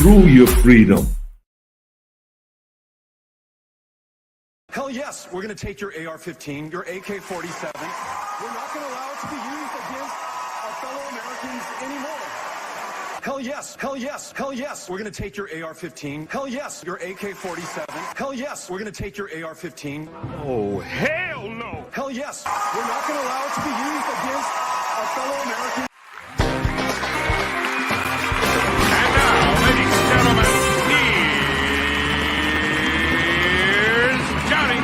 Prove your freedom. Hell yes, we're going to take your AR-15, your AK-47. We're not going to allow it to be used against our fellow Americans anymore. Hell yes, hell yes, hell yes, we're going to take your AR-15. Hell yes, your AK-47. Hell yes, we're going to take your AR-15. Oh, hell no! Hell yes, we're not going to allow it to be used against our fellow Americans. And now, ladies and gentlemen, here's Johnny.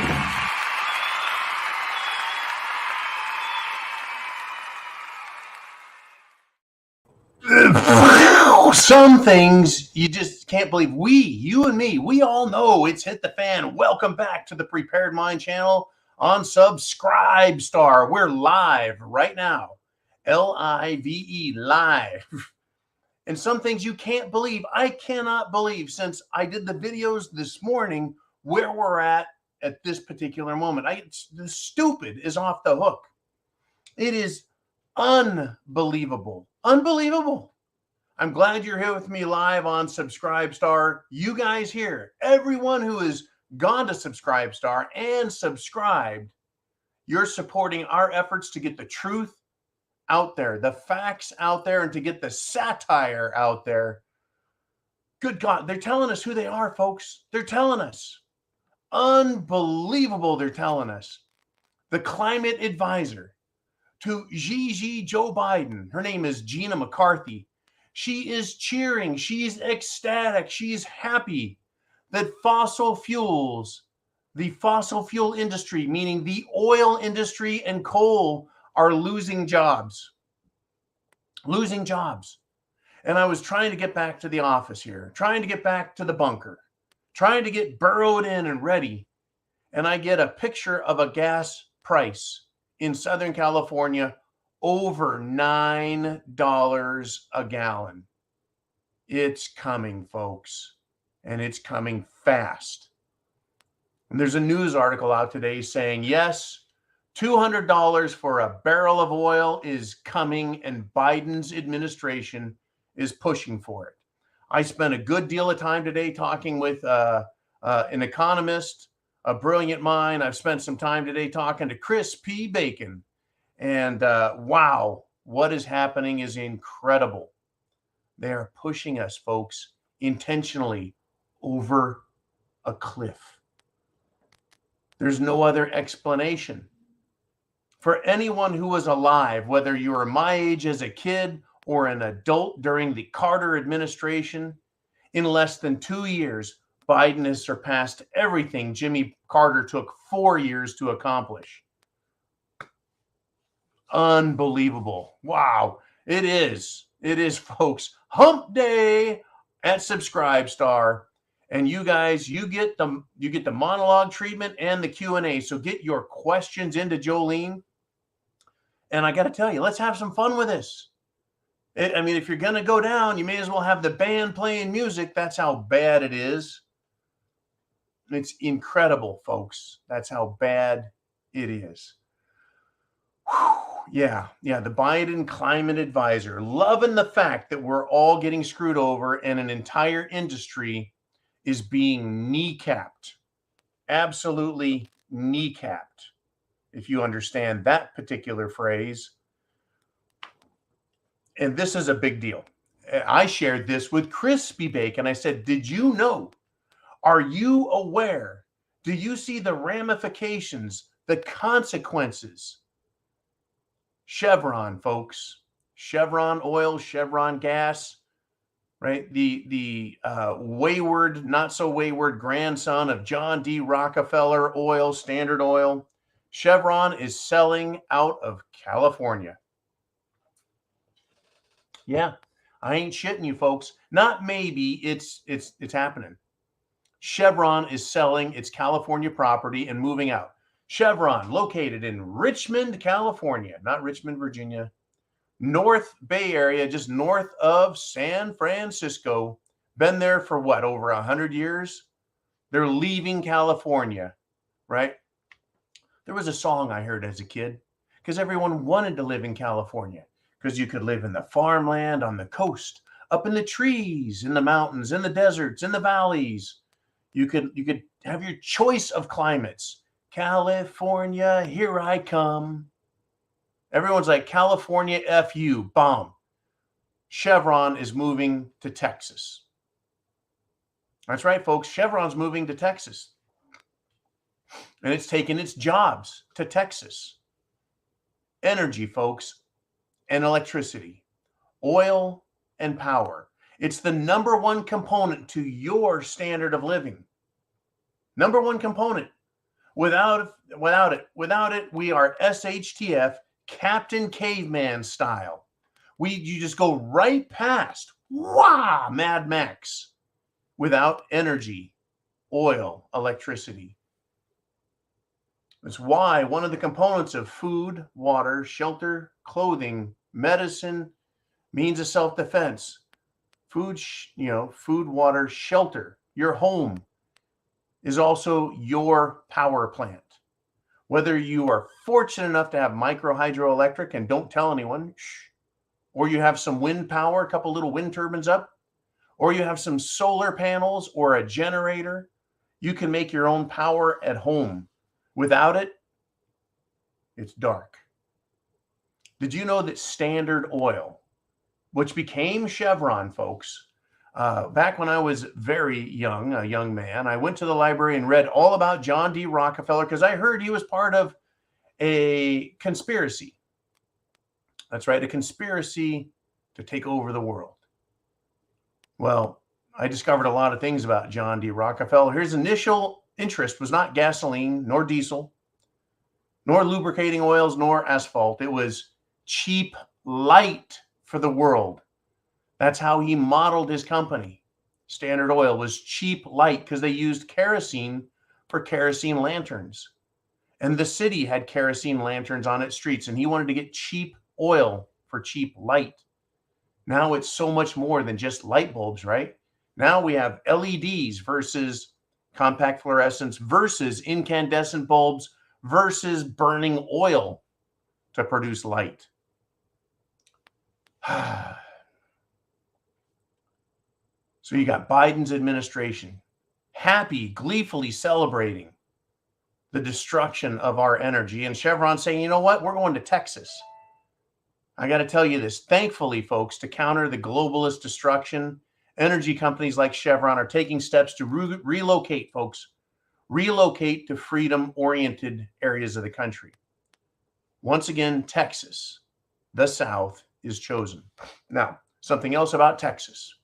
Some things you just can't believe. You and me, we all know it's hit the fan. Welcome back to the Prepared Mind channel on Subscribe Star. We're live right now. Live, live. And some things you can't believe. I cannot believe, since I did the videos this morning, where we're at this particular moment. The stupid is off the hook. It is unbelievable. Unbelievable. I'm glad you're here with me live on Subscribe Star. You guys here, everyone who has gone to Subscribe Star and subscribed, you're supporting our efforts to get the truth out there, the facts out there, and to get the satire out there. Good God, they're telling us who they are, folks. They're telling us. Unbelievable, they're telling us. The climate advisor to Gigi Joe Biden, her name is Gina McCarthy. She is cheering. She's ecstatic. She's happy that fossil fuels, the fossil fuel industry, meaning the oil industry and coal, are losing jobs. Losing jobs. And I was trying to get back to the office here, trying to get back to the bunker, trying to get burrowed in and ready. And I get a picture of a gas price in Southern California, over $9 a gallon. It's coming, folks, and it's coming fast. And there's a news article out today saying, yes, $200 for a barrel of oil is coming, and Biden's administration is pushing for it. I spent a good deal of time today talking with an economist, a brilliant mind. I've spent some time today talking to Chris P. Bacon. And wow, what is happening is incredible. They are pushing us, folks, intentionally over a cliff. There's no other explanation. For anyone who was alive, whether you were my age as a kid or an adult during the Carter administration, in less than 2 years, Biden has surpassed everything Jimmy Carter took 4 years to accomplish. Unbelievable. Wow. It is, folks. Hump day at Subscribe Star. And you guys, you get the monologue treatment and the Q&A. So get your questions into Jolene. And I got to tell you, let's have some fun with this. I mean, if you're going to go down, you may as well have the band playing music. That's how bad it is. It's incredible, folks. That's how bad it is. Whew. Yeah, the Biden climate advisor, loving the fact that we're all getting screwed over and an entire industry is being kneecapped. Absolutely kneecapped, if you understand that particular phrase. And this is a big deal. I shared this with Crispy Bacon. I said, did you know? Are you aware? Do you see the ramifications, the consequences? Chevron, folks. Chevron oil, Chevron gas, right? The wayward, not so wayward grandson of John D. Rockefeller Oil, Standard Oil. Chevron is selling out of California. Yeah, I ain't shitting you, folks. Not maybe, it's happening. Chevron is selling its California property and moving out. Chevron, located in Richmond, California, not Richmond, Virginia, North Bay Area, just north of San Francisco. Been there for what, over 100 years? They're leaving California, right? There was a song I heard as a kid because everyone wanted to live in California because you could live in the farmland on the coast up in the trees, in the mountains, in the deserts, in the valleys. You could have your choice of climates. California, here I come. Everyone's like, California, F you, bomb. Chevron is moving to Texas. That's right, folks. Chevron's moving to Texas. And it's taking its jobs to Texas. Energy, folks, and electricity, oil and power. It's the number one component to your standard of living. Number one component. Without it, we are SHTF, Captain Caveman style. You just go right past, Mad Max, without energy, oil, electricity. That's why one of the components of food, water, shelter, clothing, medicine, means of self-defense, food, water, shelter, your home is also your power plant. Whether you are fortunate enough to have micro hydroelectric and don't tell anyone, or you have some wind power, a couple little wind turbines up, or you have some solar panels or a generator, you can make your own power at home. Without it, it's dark. Did you know that Standard Oil, which became Chevron, folks, back when I was very young, a young man, I went to the library and read all about John D. Rockefeller because I heard he was part of a conspiracy. That's right, a conspiracy to take over the world. Well, I discovered a lot of things about John D. Rockefeller. His initial interest was not gasoline, nor diesel, nor lubricating oils, nor asphalt. It was cheap light for the world. That's how he modeled his company. Standard Oil was cheap light because they used kerosene for kerosene lanterns. And the city had kerosene lanterns on its streets, and he wanted to get cheap oil for cheap light. Now it's so much more than just light bulbs, right? Now we have LEDs versus compact fluorescents versus incandescent bulbs versus burning oil to produce light. So you got Biden's administration happy, gleefully celebrating the destruction of our energy, and Chevron saying, you know what, we're going to Texas. I got to tell you this, thankfully, folks, to counter the globalist destruction, energy companies like Chevron are taking steps to relocate, folks, relocate to freedom-oriented areas of the country. Once again, Texas, the South, is chosen. Now, something else about Texas.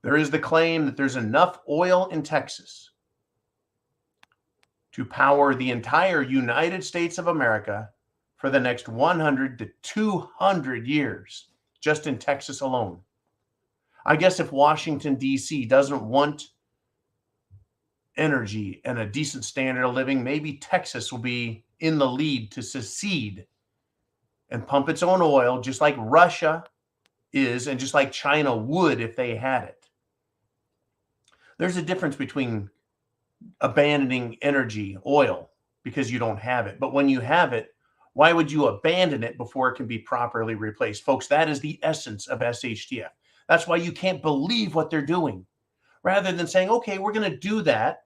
There is the claim that there's enough oil in Texas to power the entire United States of America for the next 100 to 200 years, just in Texas alone. I guess if Washington, D.C. doesn't want energy and a decent standard of living, maybe Texas will be in the lead to secede and pump its own oil, just like Russia is and just like China would if they had it. There's a difference between abandoning energy, oil, because you don't have it. But when you have it, why would you abandon it before it can be properly replaced? Folks, that is the essence of SHTF. That's why you can't believe what they're doing. Rather than saying, okay, we're going to do that,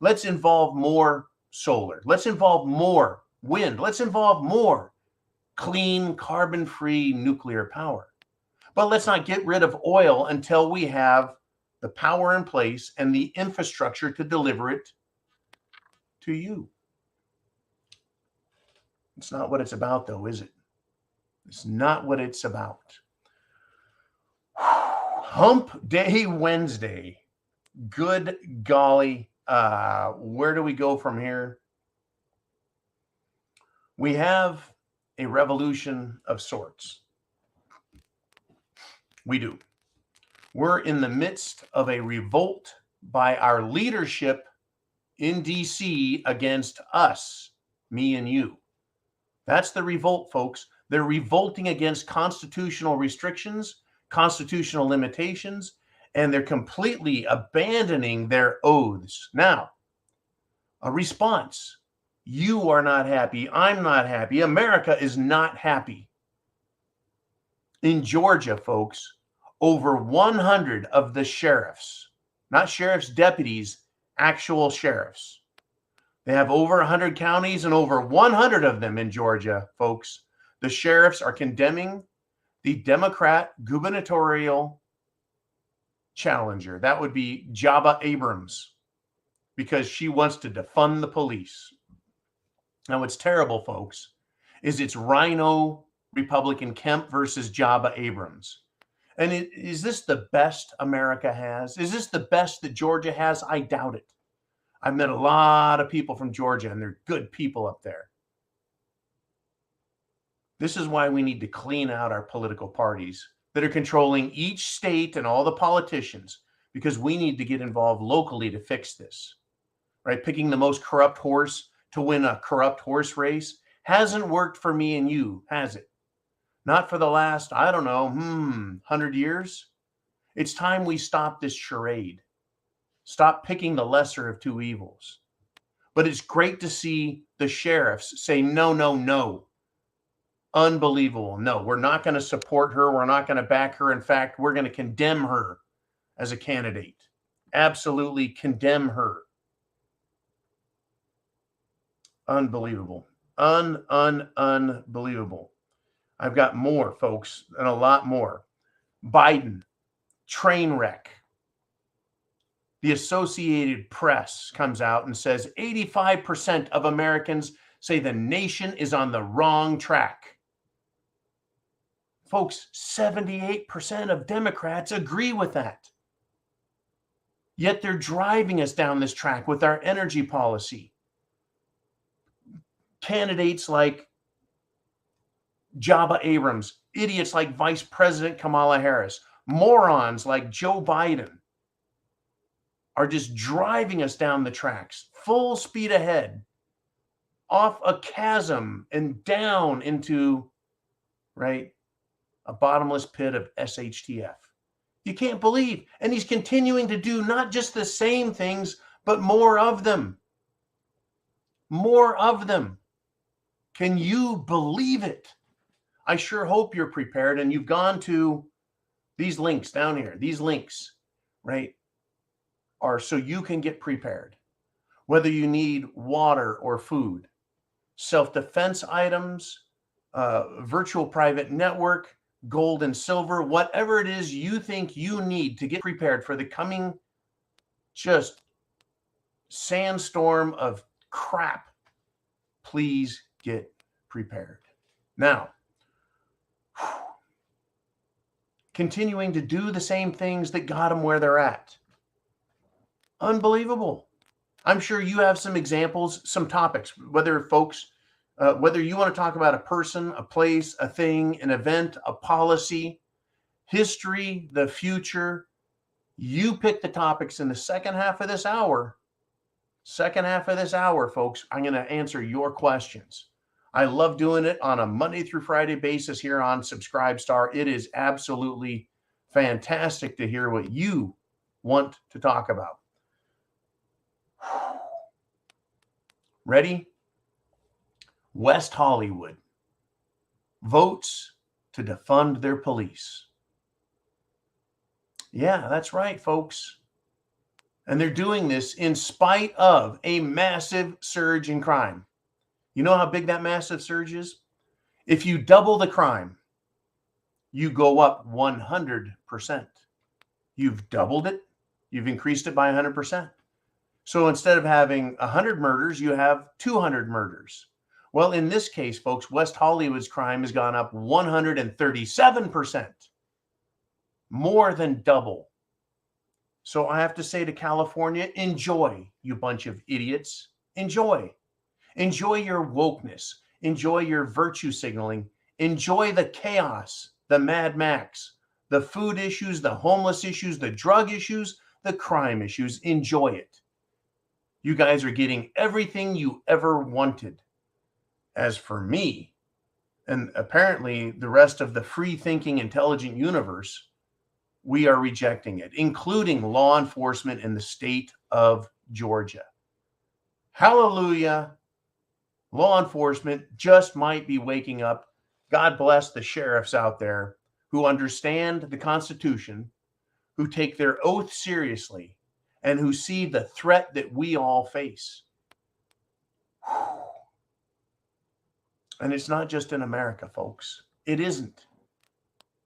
let's involve more solar. Let's involve more wind. Let's involve more clean, carbon-free nuclear power. But let's not get rid of oil until we have the power in place and the infrastructure to deliver it to you. It's not what it's about, though, is it? It's not what it's about. Hump Day Wednesday. Good golly. Where do we go from here? We have a revolution of sorts. We do. We're in the midst of a revolt by our leadership in DC against us, me and you. That's the revolt, folks. They're revolting against constitutional restrictions, constitutional limitations, and they're completely abandoning their oaths. Now, a response. You are not happy. I'm not happy. America is not happy. In Georgia, folks, over 100 of the sheriffs, not sheriff's deputies, actual sheriffs. They have over 100 counties and over 100 of them in Georgia, folks. The sheriffs are condemning the Democrat gubernatorial challenger. That would be Jabba Abrams, because she wants to defund the police. Now, what's terrible, folks, is it's Rhino Republican Kemp versus Jabba Abrams. And is this the best America has? Is this the best that Georgia has? I doubt it. I've met a lot of people from Georgia, and they're good people up there. This is why we need to clean out our political parties that are controlling each state and all the politicians, because we need to get involved locally to fix this, right? Picking the most corrupt horse to win a corrupt horse race hasn't worked for me and you, has it? Not for the last, 100 years. It's time we stop this charade. Stop picking the lesser of two evils. But it's great to see the sheriffs say, no, no, no. Unbelievable. No, we're not going to support her. We're not going to back her. In fact, we're going to condemn her as a candidate. Absolutely condemn her. Unbelievable. Unbelievable. I've got more, folks, and a lot more. Biden, train wreck. The Associated Press comes out and says 85% of Americans say the nation is on the wrong track. Folks, 78% of Democrats agree with that. Yet they're driving us down this track with our energy policy. Candidates like Jabba Abrams, idiots like Vice President Kamala Harris, morons like Joe Biden are just driving us down the tracks, full speed ahead, off a chasm and down into, right, a bottomless pit of SHTF. You can't believe. And he's continuing to do not just the same things, but more of them. More of them. Can you believe it? I sure hope you're prepared and you've gone to these links down here. These links, right, are so you can get prepared. Whether you need water or food, self-defense items, virtual private network, gold and silver, whatever it is you think you need to get prepared for the coming just sandstorm of crap, please get prepared. Now, continuing to do the same things that got them where they're at. Unbelievable. I'm sure you have some examples, some topics, whether you want to talk about a person, a place, a thing, an event, a policy, history, the future. You pick the topics in the second half of this hour. Second half of this hour, folks, I'm going to answer your questions. I love doing it on a Monday through Friday basis here on Subscribestar. It is absolutely fantastic to hear what you want to talk about. Ready? West Hollywood votes to defund their police. Yeah, that's right, folks. And they're doing this in spite of a massive surge in crime. You know how big that massive surge is? If you double the crime, you go up 100%. You've doubled it. You've increased it by 100%. So instead of having 100 murders, you have 200 murders. Well, in this case, folks, West Hollywood's crime has gone up 137%. More than double. So I have to say to California, enjoy, you bunch of idiots. Enjoy. Enjoy your wokeness. Enjoy your virtue signaling. Enjoy the chaos, the Mad Max, the food issues, the homeless issues, the drug issues, the crime issues. Enjoy it. You guys are getting everything you ever wanted. As for me, and apparently the rest of the free-thinking, intelligent universe, we are rejecting it, including law enforcement in the state of Georgia. Hallelujah. Law enforcement just might be waking up. God bless the sheriffs out there who understand the Constitution, who take their oath seriously, and who see the threat that we all face. And it's not just in America, folks. It isn't.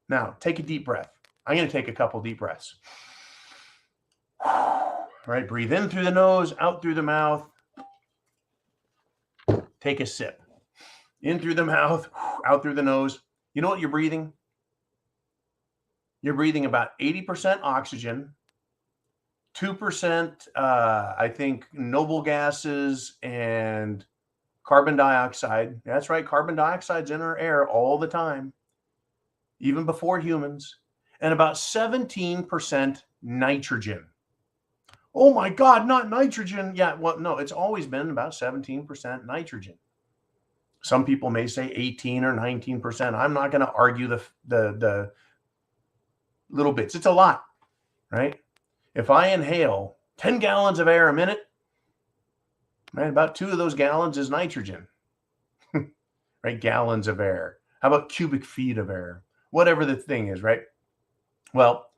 Now, take a deep breath. I'm going to take a couple deep breaths. All right, breathe in through the nose, out through the mouth. Take a sip. In through the mouth, out through the nose. You know what you're breathing? You're breathing about 80% oxygen, 2%, I think, noble gases and carbon dioxide. That's right, carbon dioxide's in our air all the time, even before humans, and about 17% nitrogen. Oh my God, not nitrogen. Yeah, well, no, it's always been about 17% nitrogen. Some people may say 18 or 19%. I'm not going to argue the little bits. It's a lot, right? If I inhale 10 gallons of air a minute, right, about 2 of those gallons is nitrogen, right? Gallons of air. How about cubic feet of air? Whatever the thing is, right? Well,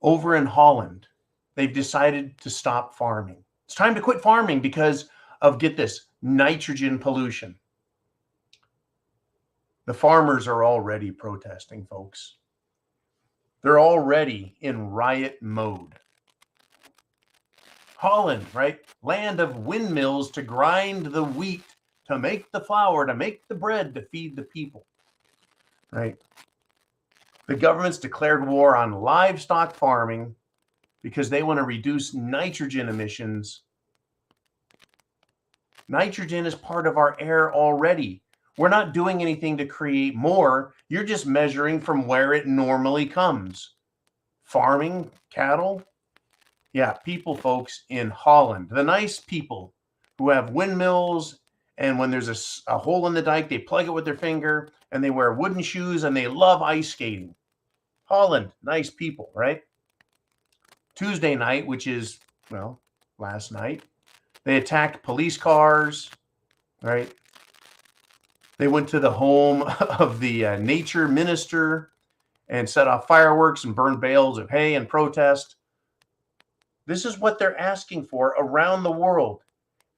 over in Holland, they've decided to stop farming. It's time to quit farming because of, get this, nitrogen pollution. The farmers are already protesting, folks. They're already in riot mode. Holland, right? Land of windmills to grind the wheat, to make the flour, to make the bread, to feed the people, right? The government's declared war on livestock farming because they want to reduce nitrogen emissions. Nitrogen is part of our air already. We're not doing anything to create more. You're just measuring from where it normally comes. Farming, cattle. Yeah, people, folks, in Holland, the nice people who have windmills, and when there's a hole in the dike, they plug it with their finger, and they wear wooden shoes, and they love ice skating. Holland, nice people, right? Tuesday night, which is, well, last night, they attacked police cars, right? They went to the home of the nature minister and set off fireworks and burned bales of hay in protest. This is what they're asking for around the world.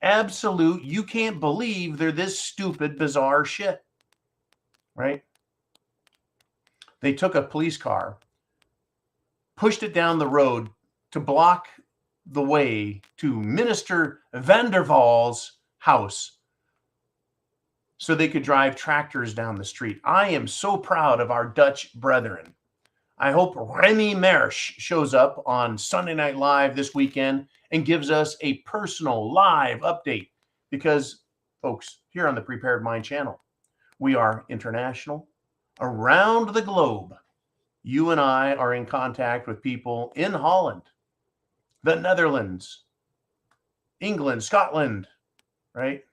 Absolute, you can't believe they're this stupid, bizarre shit, right? They took a police car, pushed it down the road to block the way to Minister van der Waals' house so they could drive tractors down the street. I am so proud of our Dutch brethren. I hope Remy Mersch shows up on Sunday Night Live this weekend and gives us a personal live update because, folks, here on the Prepared Mind channel, we are international, around the globe. You and I are in contact with people in Holland, the Netherlands, England, Scotland, right?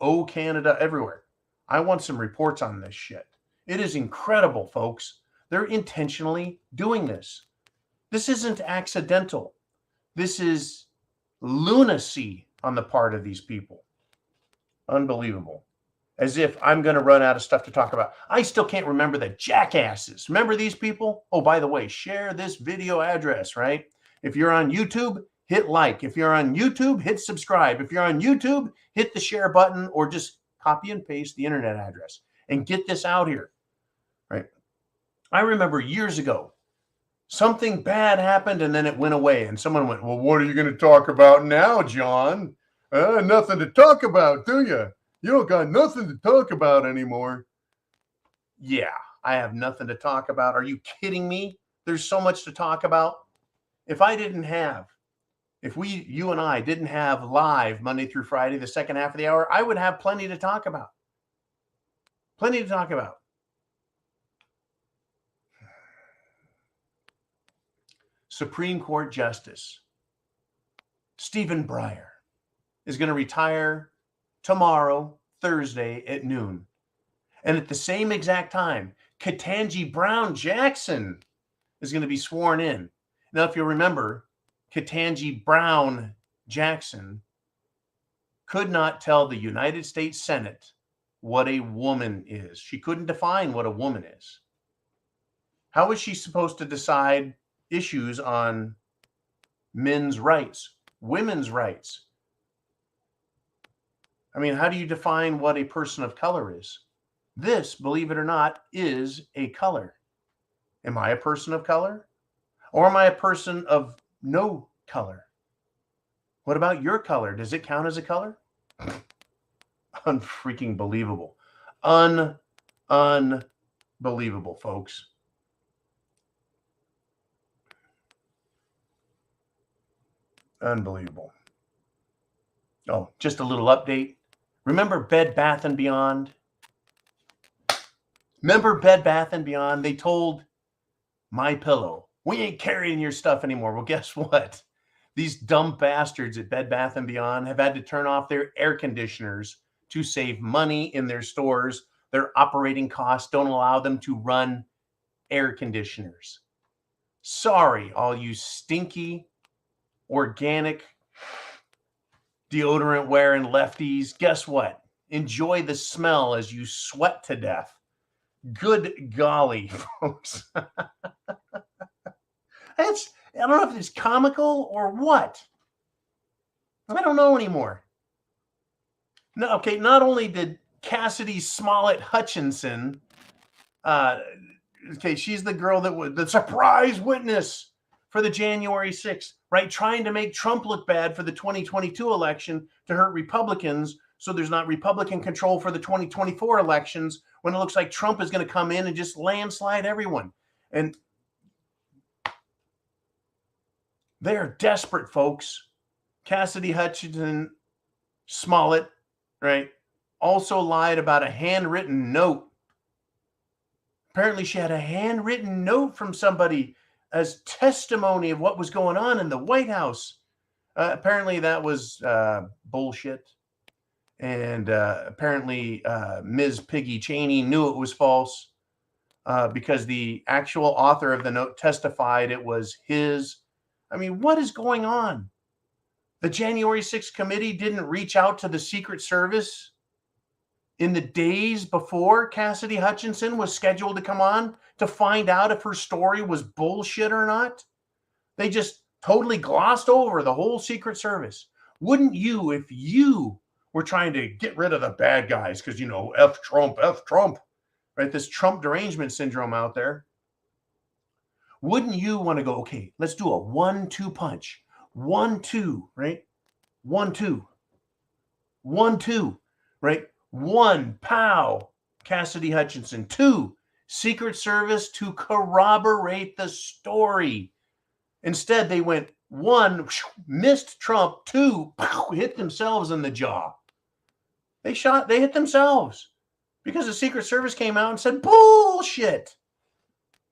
Oh, Canada, everywhere. I want some reports on this shit. It is incredible, folks. They're intentionally doing this. This isn't accidental. This is lunacy on the part of these people. Unbelievable. As if I'm going to run out of stuff to talk about. I still can't remember the jackasses. Remember these people? Oh, by the way, share this video address, right? If you're on YouTube, hit like. If you're on YouTube, hit subscribe. If you're on YouTube, hit the share button or just copy and paste the internet address and get this out here, right? I remember years ago, something bad happened and then it went away. And someone went, well, what are you going to talk about now, John? Nothing to talk about, do you? You don't got nothing to talk about anymore. Yeah, I have nothing to talk about. Are you kidding me? There's so much to talk about. If you and I didn't have live Monday through Friday, the second half of the hour, I would have plenty to talk about. Plenty to talk about. Supreme Court Justice Stephen Breyer is going to retire tomorrow, Thursday at noon. And at the same exact time, Ketanji Brown Jackson is going to be sworn in. Now, if you'll remember, Ketanji Brown Jackson could not tell the United States Senate what a woman is. She couldn't define what a woman is. How is she supposed to decide issues on men's rights, women's rights? I mean, how do you define what a person of color is? This, believe it or not, is a color. Am I a person of color? Or am I a person of no color? What about your color? Does it count as a color? Unfreaking believable. Unbelievable, folks. Unbelievable. Oh, just a little update. Remember Bed Bath & Beyond? Remember Bed Bath & Beyond? They told My Pillow, we ain't carrying your stuff anymore. Well, guess what? These dumb bastards at Bed Bath & Beyond have had to turn off their air conditioners to save money in their stores. Their operating costs don't allow them to run air conditioners. Sorry, all you stinky, organic, deodorant wearing lefties. Guess what? Enjoy the smell as you sweat to death. Good golly, folks. I don't know if it's comical or what. I don't know anymore. No, okay, not only did Cassidy Smollett Hutchinson, okay, she's the girl that was the surprise witness for the January 6th, right? Trying to make Trump look bad for the 2022 election to hurt Republicans so there's not Republican control for the 2024 elections when it looks like Trump is going to come in and just landslide everyone. And they are desperate, folks. Cassidy Hutchinson Smollett, right, also lied about a handwritten note. Apparently, she had a handwritten note from somebody as testimony of what was going on in the White House. Apparently, that was bullshit. And apparently, Ms. Piggy Cheney knew it was false because the actual author of the note testified it was his. I mean, what is going on? The January 6th committee didn't reach out to the Secret Service in the days before Cassidy Hutchinson was scheduled to come on to find out if her story was bullshit or not. They just totally glossed over the whole Secret Service. Wouldn't you, if you were trying to get rid of the bad guys, because, you know, F Trump, right? This Trump derangement syndrome out there. Wouldn't you want to go, okay, let's do a 1-2 punch. 1-2, right? 1-2. 1-2, right? 1, pow, Cassidy Hutchinson. 2, Secret Service to corroborate the story. Instead, they went 1, missed Trump. 2, hit themselves in the jaw. They hit themselves because the Secret Service came out and said, bullshit.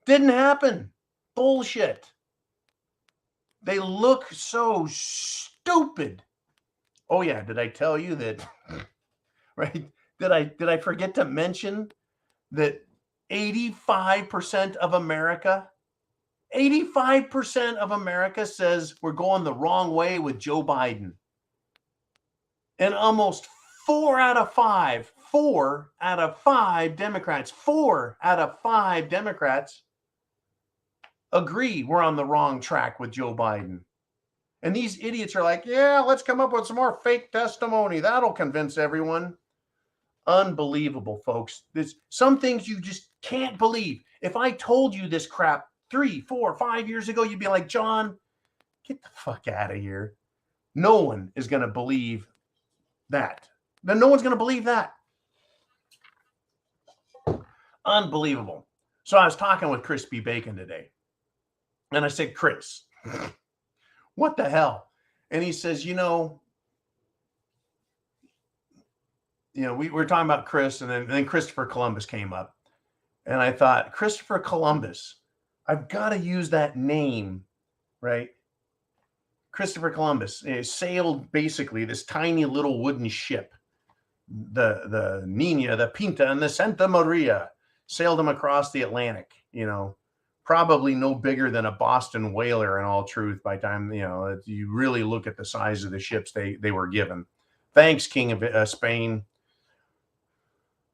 Didn't happen. Bullshit. They look so stupid. Oh yeah, did I tell you that? Right? Did I forget to mention that 85% of America, 85% of America says we're going the wrong way with Joe Biden. And almost 4 out of 5 Democrats agree we're on the wrong track with Joe Biden. And these idiots are like, yeah, let's come up with some more fake testimony. That'll convince everyone. Unbelievable, folks. There's some things you just can't believe. If I told you this crap 3, 4, 5 years ago, you'd be like, John, get the fuck out of here. No one is going to believe that. No one's going to believe that. Unbelievable. So I was talking with Crispy Bacon today. And I said, Chris, what the hell? And he says, we were talking about Chris, and then Christopher Columbus came up. And I thought, Christopher Columbus, I've got to use that name, right? Christopher Columbus sailed basically this tiny little wooden ship. The Nina, the Pinta, and the Santa Maria sailed them across the Atlantic, probably no bigger than a Boston whaler in all truth by the time, you really look at the size of the ships they were given. Thanks, King of Spain.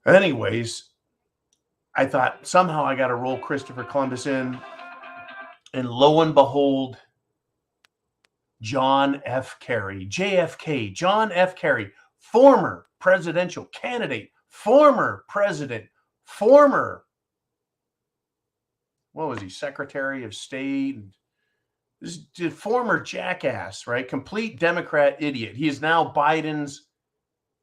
Anyways, I thought somehow I got to roll Christopher Columbus in. And lo and behold, John F. Kerry, JFK, John F. Kerry, former presidential candidate, former president, former, what was he, Secretary of State? This former jackass, right? Complete Democrat idiot. He is now Biden's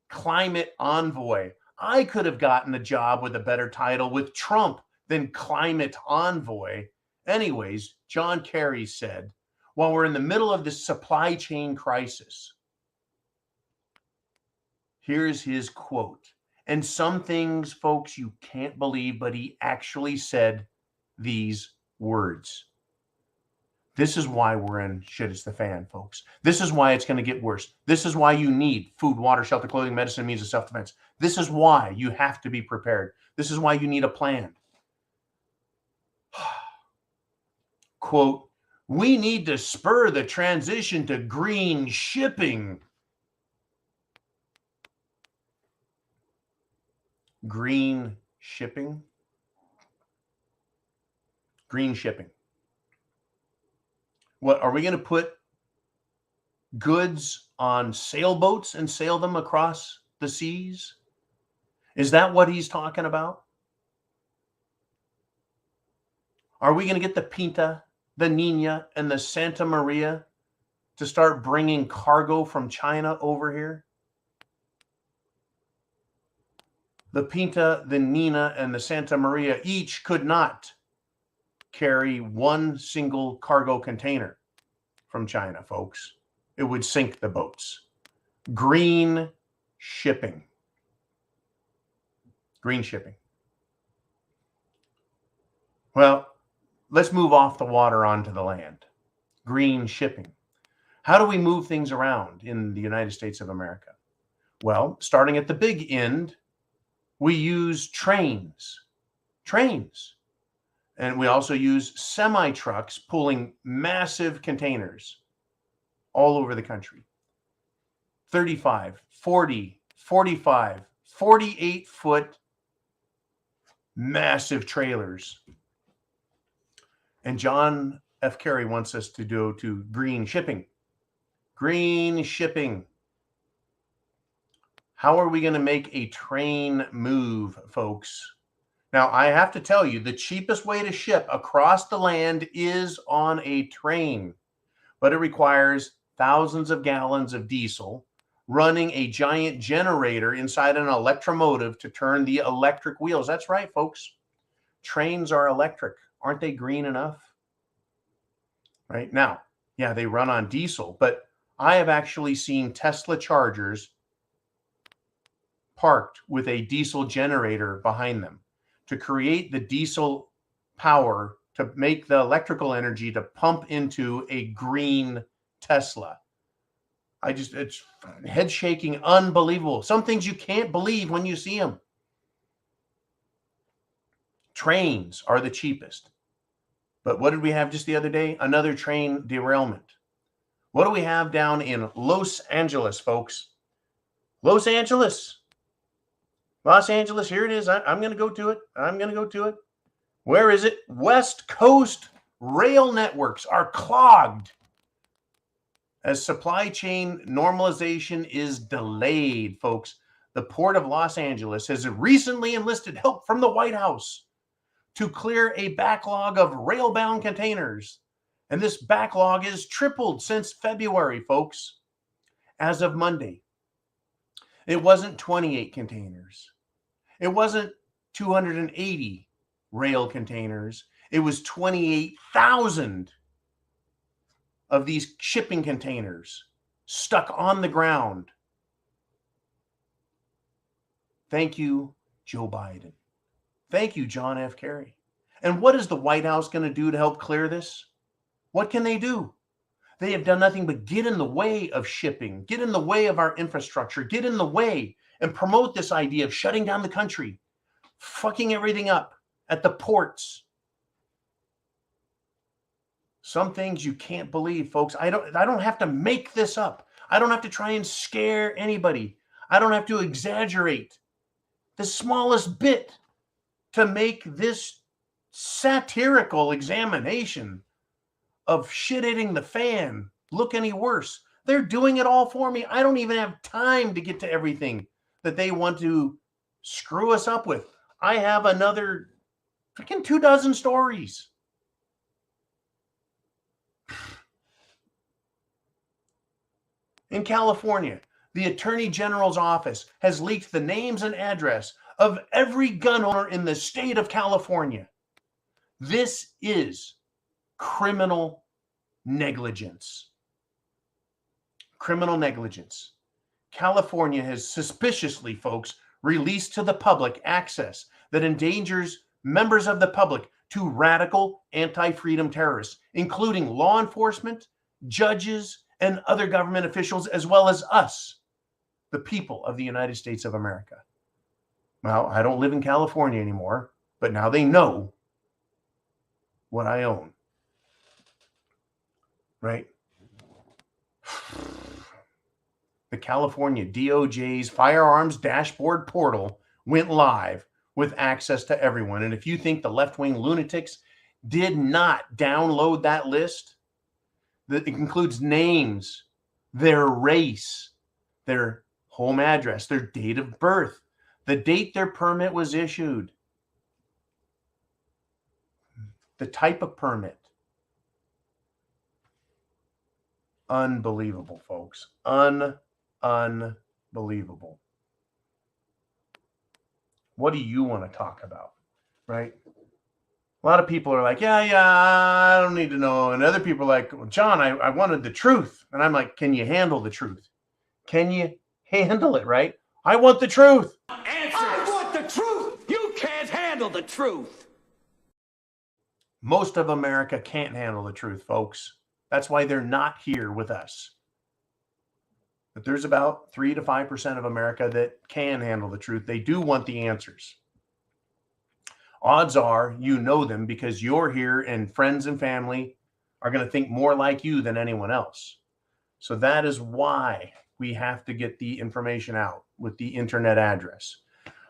climate envoy. I could have gotten the job with a better title with Trump than climate envoy. Anyways, John Kerry said, while we're in the middle of this supply chain crisis, here's his quote. And some things, folks, you can't believe, but he actually said these words. This is why we're in shit is the fan, folks. This is why it's going to get worse. This is why you need food, water, shelter, clothing, medicine, means of self-defense. This is why you have to be prepared. This is why you need a plan. Quote, we need to spur the transition to green shipping. Green shipping? Green shipping. What, are we going to put goods on sailboats and sail them across the seas? Is that what he's talking about? Are we going to get the Pinta, the Nina, and the Santa Maria to start bringing cargo from China over here? The Pinta, the Nina, and the Santa Maria each could not carry one single cargo container from China, folks. It would sink the boats. Green shipping. Green shipping. Well, let's move off the water onto the land. Green shipping. How do we move things around in the United States of America? Well, starting at the big end, we use trains. Trains. And we also use semi-trucks pulling massive containers all over the country. 35, 40, 45, 48-foot massive trailers. And John F. Kerry wants us to go to green shipping. Green shipping. How are we going to make a train move, folks? Now, I have to tell you, the cheapest way to ship across the land is on a train, but it requires thousands of gallons of diesel, running a giant generator inside an electromotive to turn the electric wheels. That's right, folks. Trains are electric. Aren't they green enough? Right now, yeah, they run on diesel, but I have actually seen Tesla chargers parked with a diesel generator behind them to create the diesel power to make the electrical energy to pump into a green Tesla. It's head shaking, unbelievable. Some things you can't believe when you see them. Trains are the cheapest. But what did we have just the other day? Another train derailment. What do we have down in Los Angeles, folks? Los Angeles, here it is. I'm going to go to it. Where is it? West Coast rail networks are clogged as supply chain normalization is delayed, folks. The Port of Los Angeles has recently enlisted help from the White House to clear a backlog of rail-bound containers. And this backlog is tripled since February, folks. As of Monday, it wasn't 28 containers. It wasn't 280 rail containers. It was 28,000 of these shipping containers stuck on the ground. Thank you, Joe Biden. Thank you, John F. Kerry. And what is the White House going to do to help clear this? What can they do? They have done nothing but get in the way of shipping, get in the way of our infrastructure, get in the way and promote this idea of shutting down the country, fucking everything up at the ports. Some things you can't believe, folks. I don't have to make this up. I don't have to try and scare anybody. I don't have to exaggerate the smallest bit. to make this satirical examination of shit hitting the fan look any worse. They're doing it all for me. I don't even have time to get to everything that they want to screw us up with. I have another freaking 24 stories. In California, the Attorney General's office has leaked the names and address of every gun owner in the state of California. This is criminal negligence. Criminal negligence. California has suspiciously, folks, released to the public access that endangers members of the public to radical anti-freedom terrorists, including law enforcement, judges, and other government officials, as well as us, the people of the United States of America. Well, I don't live in California anymore, but now they know what I own. Right? The California DOJ's firearms dashboard portal went live with access to everyone. And if you think the left-wing lunatics did not download that list, that it includes names, their race, their home address, their date of birth, the date their permit was issued, the type of permit. Unbelievable, folks. Unbelievable. What do you want to talk about, right? A lot of people are like, yeah, I don't need to know. And other people are like, well, John, I wanted the truth. And I'm like, can you handle the truth? Can you handle it, right? I want the truth. I want the truth. You can't handle the truth. Most of America can't handle the truth, folks. That's why they're not here with us. But there's about 3 to 5% of America that can handle the truth. They do want the answers. Odds are you know them because you're here and friends and family are going to think more like you than anyone else. So that is why we have to get the information out with the internet address.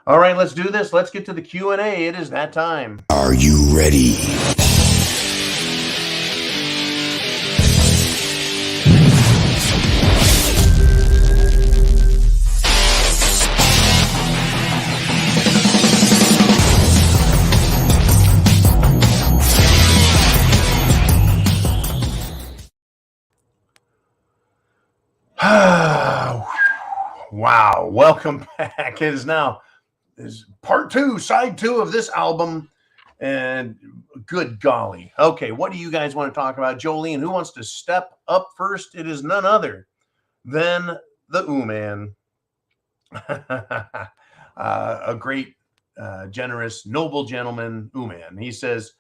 All right, let's do this. Let's get to the Q&A. It is that time. Are you ready? Wow, welcome back. It is now part 2, side 2 of this album. And good golly. Okay, what do you guys want to talk about? Jolene, who wants to step up first? It is none other than the man. A great, generous, noble gentleman, man. He says,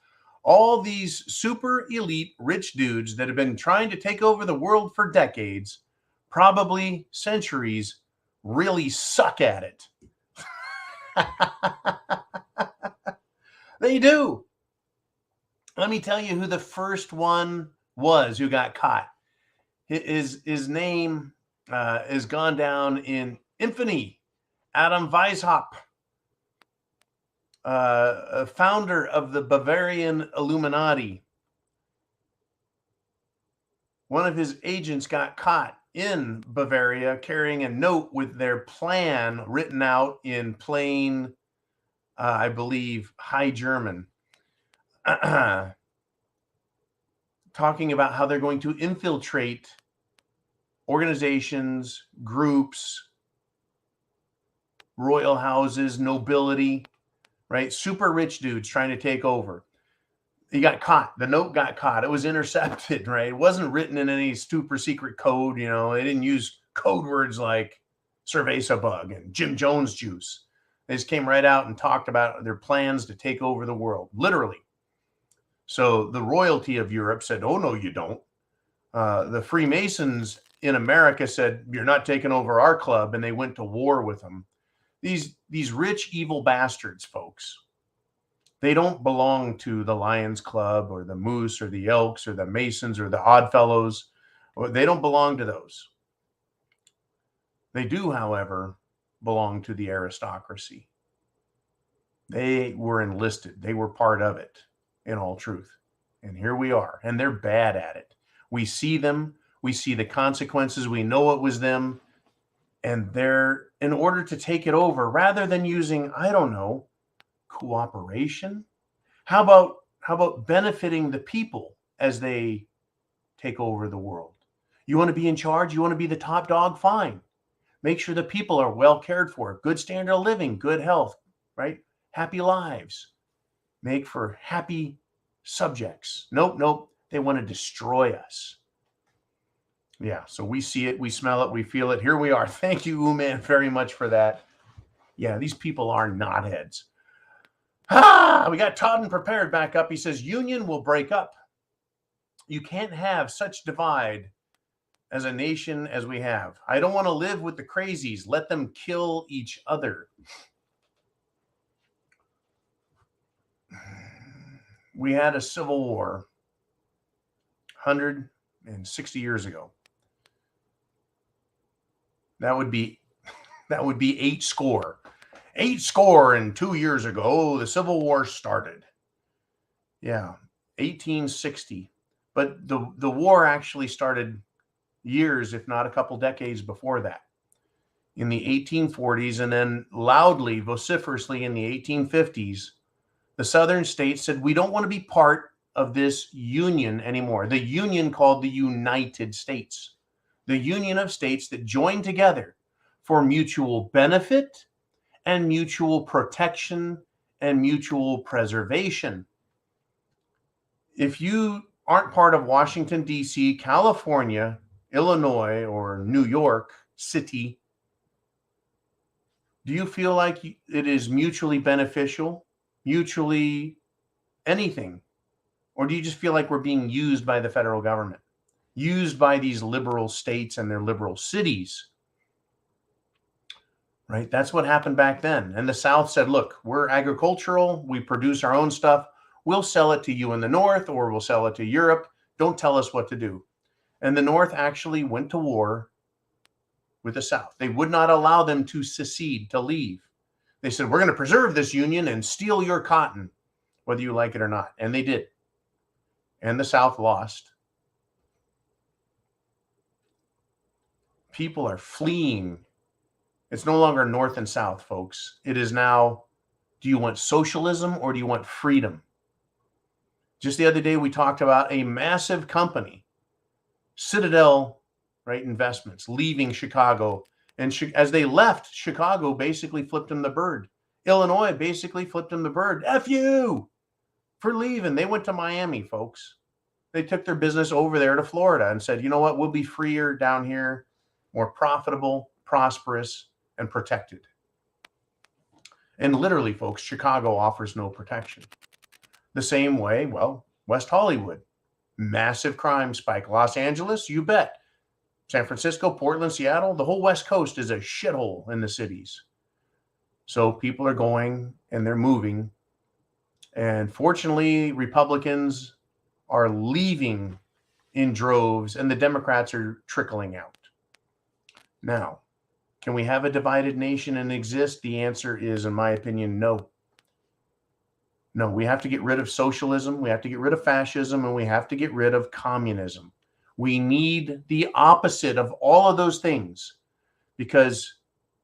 all these super elite rich dudes that have been trying to take over the world for decades, probably centuries, really suck at it. They do. Let me tell you who the first one was who got caught. His name has gone down in infamy. Adam Weishaupt, a founder of the Bavarian Illuminati. One of his agents got caught in Bavaria carrying a note with their plan written out in plain, I believe, High German, talking about how they're going to infiltrate organizations, groups, royal houses, nobility, right? Super rich dudes trying to take over. He got caught. The note got caught. It was intercepted, right? It wasn't written in any super secret code. You know, they didn't use code words like cerveza bug and Jim Jones juice. They just came right out and talked about their plans to take over the world, literally. So the royalty of Europe said, oh, no, you don't. The Freemasons in America said, you're not taking over our club. And they went to war with them. These rich, evil bastards, folks. They don't belong to the Lions Club or the Moose or the Elks or the Masons or the Oddfellows. They don't belong to those. They do, however, belong to the aristocracy. They were enlisted. They were part of it, in all truth. And here we are, and they're bad at it. We see them. We see the consequences. We know it was them. And they're, in order to take it over, rather than using, I don't know, cooperation, how about benefiting the people as they take over the world? You want to be in charge? You want to be the top dog? Fine. Make sure the people are well cared for, good standard of living, good health, right? Happy lives. Make for happy subjects. Nope. They want to destroy us. Yeah, so we see it, we smell it, we feel it. Here we are. Thank you, Uman, very much for that. Yeah, these people are knotheads. We got Todd and Prepared back up. He says, union will break up. You can't have such divide as a nation as we have. I don't want to live with the crazies. Let them kill each other. We had a civil war 160 years ago. That would be 8 score. 8 score and 2 years ago, the Civil War started. Yeah, 1860. But the war actually started years, if not a couple decades before that, in the 1840s, and then loudly, vociferously in the 1850s, the southern states said, we don't want to be part of this union anymore. The union called the United States. The union of states that joined together for mutual benefit and mutual protection and mutual preservation. If you aren't part of Washington, D.C., California, Illinois, or New York City, do you feel like it is mutually beneficial, mutually anything? Or do you just feel like we're being used by the federal government, used by these liberal states and their liberal cities? Right? That's what happened back then. And the South said, look, we're agricultural. We produce our own stuff. We'll sell it to you in the North, or we'll sell it to Europe. Don't tell us what to do. And the North actually went to war with the South. They would not allow them to secede, to leave. They said, we're going to preserve this union and steal your cotton, whether you like it or not. And they did. And the South lost. People are fleeing. It's no longer North and South, folks. It is now, do you want socialism or do you want freedom? Just the other day, we talked about a massive company, Citadel, right, Investments, leaving Chicago. And as they left, Chicago basically flipped them the bird. Illinois basically flipped them the bird. F you for leaving. They went to Miami, folks. They took their business over there to Florida and said, you know what, we'll be freer down here, more profitable, prosperous, and protected. And literally, folks, Chicago offers no protection. The same way, well, West Hollywood, massive crime spike. Los Angeles, you bet. San Francisco, Portland, Seattle, the whole West Coast is a shithole in the cities. So people are going and they're moving. And fortunately, Republicans are leaving in droves and the Democrats are trickling out. Now, can we have a divided nation and exist? The answer is, in my opinion, no. No, we have to get rid of socialism. We have to get rid of fascism, and we have to get rid of communism. We need the opposite of all of those things because,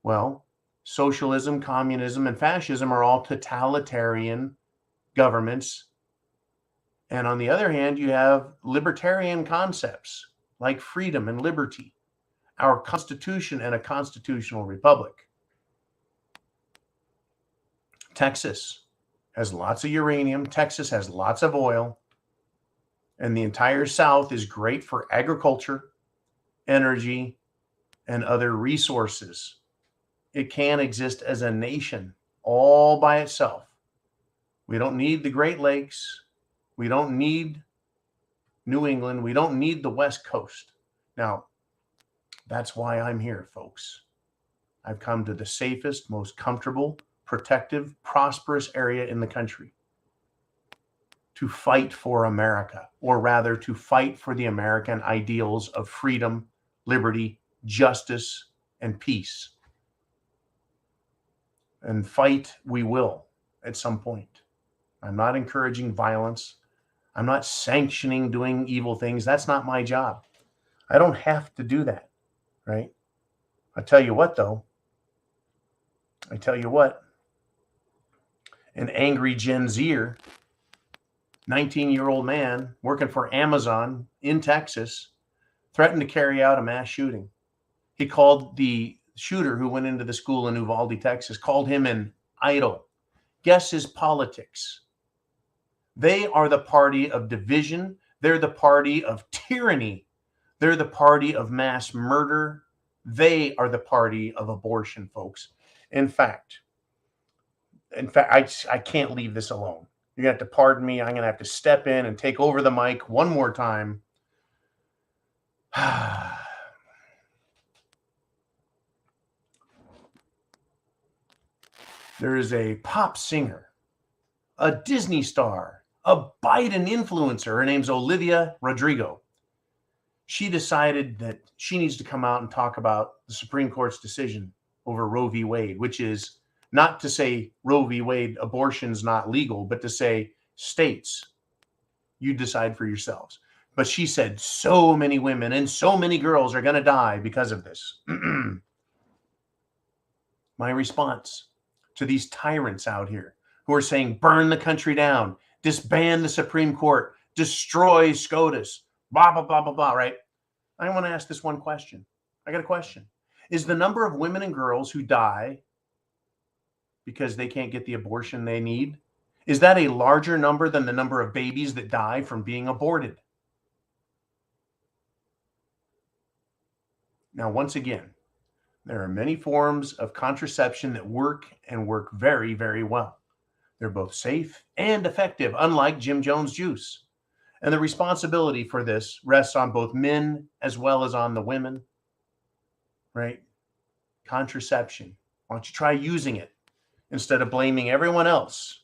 well, socialism, communism, and fascism are all totalitarian governments. And on the other hand, you have libertarian concepts like freedom and liberty, our Constitution, and a constitutional republic. Texas has lots of uranium. Texas has lots of oil. And the entire South is great for agriculture, energy, and other resources. It can exist as a nation all by itself. We don't need the Great Lakes. We don't need New England. We don't need the West Coast. Now, that's why I'm here, folks. I've come to the safest, most comfortable, protective, prosperous area in the country to fight for America, or rather to fight for the American ideals of freedom, liberty, justice, and peace. And fight we will. at some point. I'm not encouraging violence. I'm not sanctioning doing evil things. That's not my job. I don't have to do that, right? I tell you what, though. An angry Gen Zer, 19-year-old man working for Amazon in Texas, threatened to carry out a mass shooting. He called the shooter who went into the school in Uvalde, Texas, called him an idol. Guess his politics. They are the party of division. They're the party of tyranny. They're the party of mass murder. They are the party of abortion, folks. In fact, I can't leave this alone. You're going to have to pardon me. I'm going to have to step in and take over the mic one more time. There is a pop singer, a Disney star, a Biden influencer. Her name's Olivia Rodrigo. She decided that she needs to come out and talk about the Supreme Court's decision over Roe v. Wade, which is not to say Roe v. Wade, abortion's not legal, but to say states, you decide for yourselves. But she said so many women and so many girls are going to die because of this. My response to these tyrants out here who are saying, burn the country down, disband the Supreme Court, destroy SCOTUS, blah, blah, blah, blah, blah, right? I want to ask this one question. I got a question. Is the number of women and girls who die because they can't get the abortion they need, is that a larger number than the number of babies that die from being aborted? Now, once again, there are many forms of contraception that work and work very, very well. They're both safe and effective, unlike Jim Jones juice. And the responsibility for this rests on both men as well as on the women, right? Contraception. Why don't you try using it instead of blaming everyone else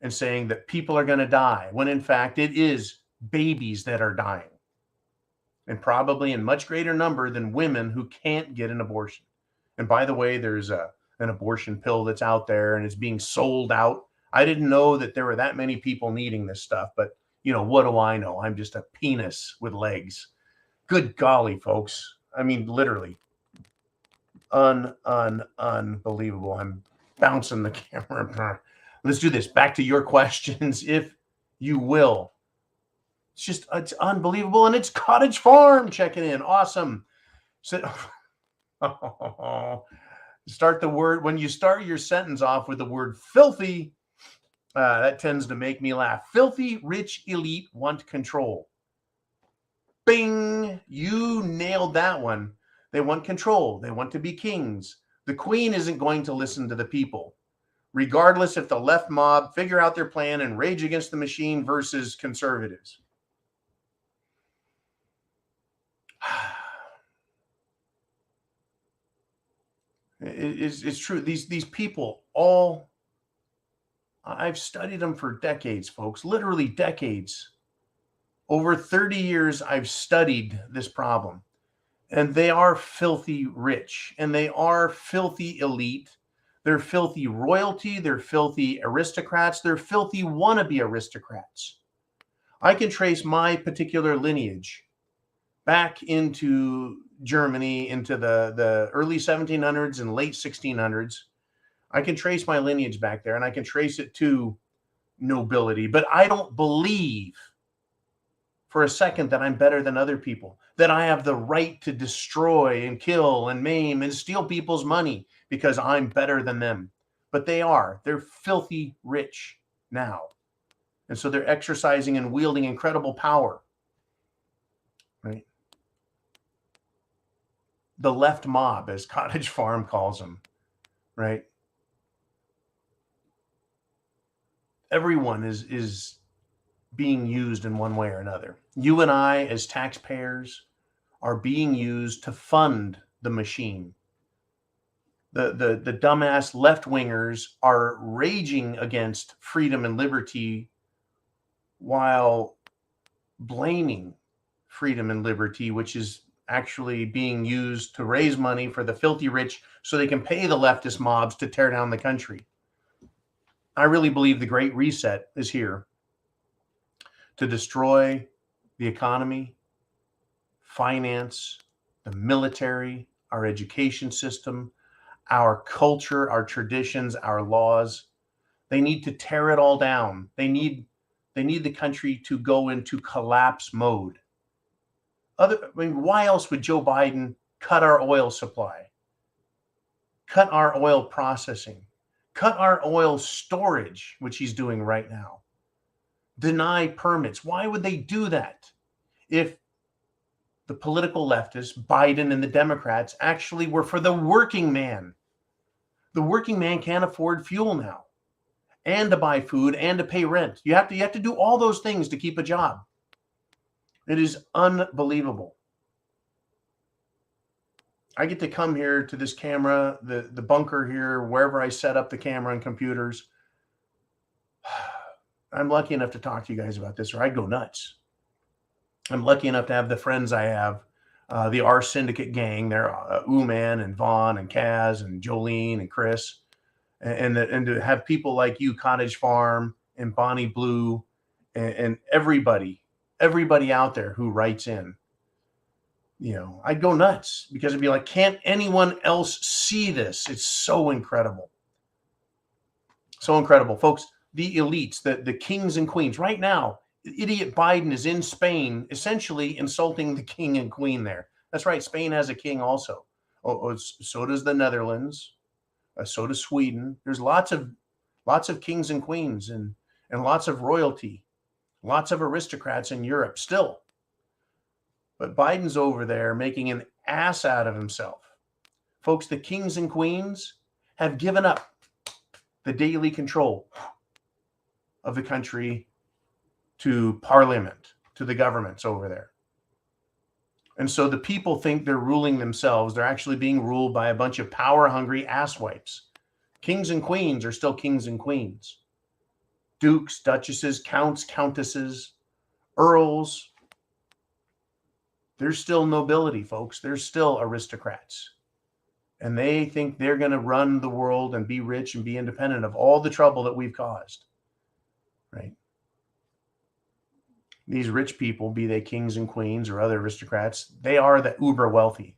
and saying that people are going to die, when in fact it is babies that are dying. And probably in much greater number than women who can't get an abortion. And by the way, there's an abortion pill that's out there and it's being sold out. I didn't know that there were that many people needing this stuff, but you know, what do I know? I'm just a penis with legs. Good golly, folks. I mean, literally. Unbelievable. I'm bouncing the camera. Let's do this. Back to your questions, if you will. It's unbelievable. And it's Cottage Farm checking in. Awesome. So, start the word, when you start your sentence off with the word filthy, that tends to make me laugh. Filthy, rich, elite want control. Bing! You nailed that one. They want control. They want to be kings. The queen isn't going to listen to the people, regardless if the left mob figure out their plan and rage against the machine versus conservatives. It's true. These people all, I've studied them for decades, folks, literally decades. Over 30 years, I've studied this problem. And they are filthy rich, and they are filthy elite. They're filthy royalty. They're filthy aristocrats. They're filthy wannabe aristocrats. I can trace my particular lineage back into Germany, into the early 1700s and late 1600s. I can trace my lineage back there, and I can trace it to nobility. But I don't believe for a second that I'm better than other people, that I have the right to destroy and kill and maim and steal people's money because I'm better than them. But they are. They're filthy rich now. And so they're exercising and wielding incredible power. Right? The left mob, as Cottage Farm calls them, right? Everyone is being used in one way or another. You and I, as taxpayers, are being used to fund the machine. The dumbass left-wingers are raging against freedom and liberty while blaming freedom and liberty, which is actually being used to raise money for the filthy rich so they can pay the leftist mobs to tear down the country. I really believe the Great Reset is here to destroy the economy, finance, the military, our education system, our culture, our traditions, our laws. They need to tear it all down. They need the country to go into collapse mode. Why else would Joe Biden cut our oil supply, cut our oil processing, cut our oil storage, which he's doing right now, deny permits? Why would they do that if the political leftists, Biden and the Democrats, actually were for the working man? The working man can't afford fuel now, and to buy food, and to pay rent. You have to do all those things to keep a job. It is unbelievable. I get to come here to this camera, the bunker here, wherever I set up the camera and computers. I'm lucky enough to talk to you guys about this, or I'd go nuts. I'm lucky enough to have the friends I have, the R Syndicate gang. They're Uman and Vaughn and Kaz and Jolene and Chris, and to have people like you, Cottage Farm and Bonnie Blue, and everybody out there who writes in. You know, I'd go nuts because it'd be like, can't anyone else see this? It's so incredible. So incredible. Folks, the elites, the kings and queens. Right now, idiot Biden is in Spain, essentially insulting the king and queen there. That's right. Spain has a king also. So does the Netherlands. So does Sweden. There's lots of kings and queens and lots of royalty, lots of aristocrats in Europe still. But Biden's over there making an ass out of himself. Folks, the kings and queens have given up the daily control of the country to parliament, to the governments over there. And so the people think they're ruling themselves. They're actually being ruled by a bunch of power-hungry asswipes. Kings and queens are still kings and queens. Dukes, duchesses, counts, countesses, earls. There's still nobility, folks. There's still aristocrats. And they think they're going to run the world and be rich and be independent of all the trouble that we've caused. Right? These rich people, be they kings and queens or other aristocrats, they are the uber wealthy,